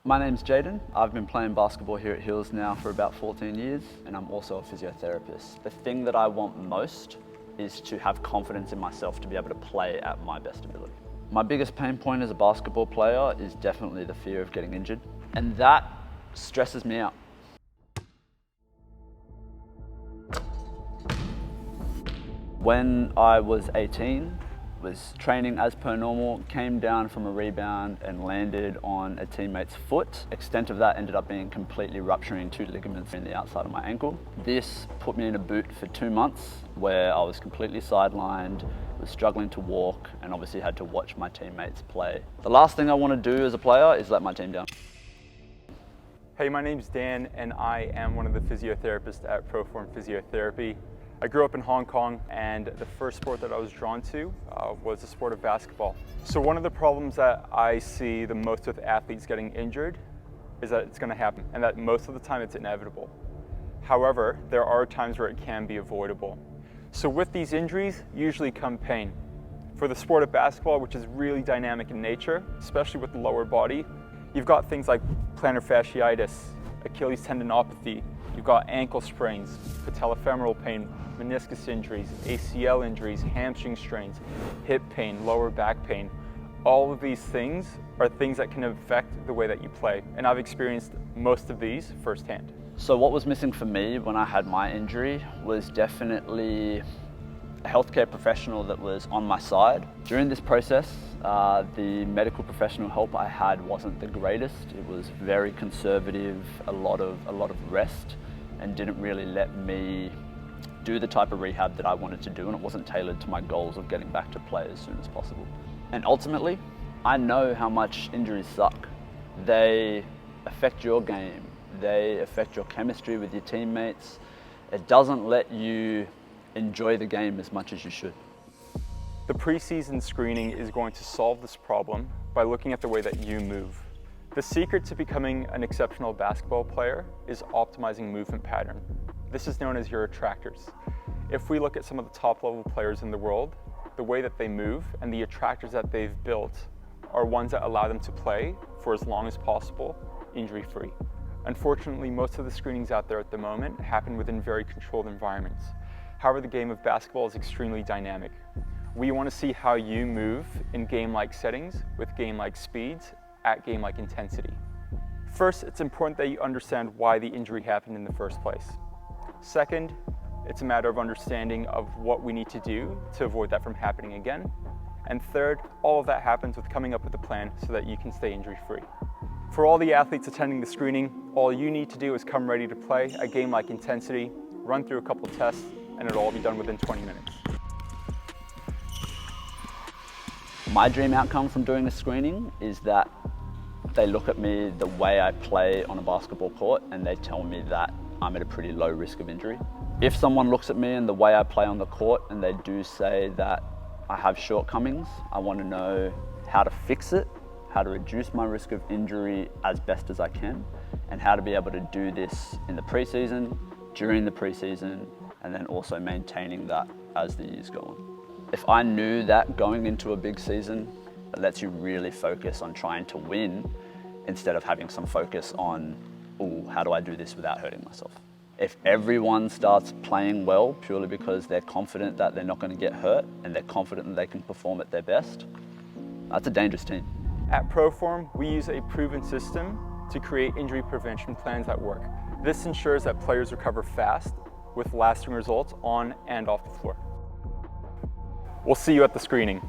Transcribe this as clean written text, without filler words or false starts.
My name's Jaden. I've been playing basketball here at Hills now for about 14 years, and I'm also a physiotherapist. The thing that I want most is to have confidence in myself to be able to play at my best ability. My biggest pain point as a basketball player is definitely the fear of getting injured, and that stresses me out. When I was 18, was training as per normal, came down from a rebound and landed on a teammate's foot. Extent of that ended up being completely rupturing 2 ligaments in the outside of my ankle. This put me in a boot for 2 months where I was completely sidelined, was struggling to walk, and obviously had to watch my teammates play. The last thing I want to do as a player is let my team down. Hey, my name's Dan and I am one of the physiotherapists at Proform Physiotherapy. I grew up in Hong Kong, and the first sport that I was drawn to was the sport of basketball. So one of the problems that I see the most with athletes getting injured is that it's going to happen, and that most of the time it's inevitable. However, there are times where it can be avoidable. So with these injuries usually come pain. For the sport of basketball, which is really dynamic in nature, especially with the lower body, you've got things like plantar fasciitis, Achilles tendinopathy, you've got ankle sprains, patellofemoral pain, meniscus injuries, ACL injuries, hamstring strains, hip pain, lower back pain. All of these things are things that can affect the way that you play, and I've experienced most of these firsthand. So what was missing for me when I had my injury was definitely a healthcare professional that was on my side. During this process, the medical professional help I had wasn't the greatest. It was very conservative, a lot of rest, and didn't really let me do the type of rehab that I wanted to do, and it wasn't tailored to my goals of getting back to play as soon as possible. And ultimately, I know how much injuries suck. They affect your game, they affect your chemistry with your teammates. It doesn't let you enjoy the game as much as you should. The preseason screening is going to solve this problem by looking at the way that you move. The secret to becoming an exceptional basketball player is optimizing movement pattern. This is known as your attractors. If we look at some of the top level players in the world, the way that they move and the attractors that they've built are ones that allow them to play for as long as possible, injury-free. Unfortunately, most of the screenings out there at the moment happen within very controlled environments. However, the game of basketball is extremely dynamic. We want to see how you move in game-like settings with game-like speeds at game-like intensity. First, it's important that you understand why the injury happened in the first place. Second, it's a matter of understanding of what we need to do to avoid that from happening again. And third, all of that happens with coming up with a plan so that you can stay injury-free. For all the athletes attending the screening, all you need to do is come ready to play at game-like intensity, run through a couple of tests, and it'll all be done within 20 minutes. My dream outcome from doing a screening is that they look at me the way I play on a basketball court and they tell me that I'm at a pretty low risk of injury. If someone looks at me and the way I play on the court and they do say that I have shortcomings, I want to know how to fix it, how to reduce my risk of injury as best as I can, and how to be able to do this in the preseason, during the preseason, and then also maintaining that as the years go on. If I knew that going into a big season, it lets you really focus on trying to win instead of having some focus on, oh, how do I do this without hurting myself? If everyone starts playing well purely because they're confident that they're not going to get hurt and they're confident that they can perform at their best, that's a dangerous team. At Proform, we use a proven system to create injury prevention plans that work. This ensures that players recover fast with lasting results on and off the floor. We'll see you at the screening.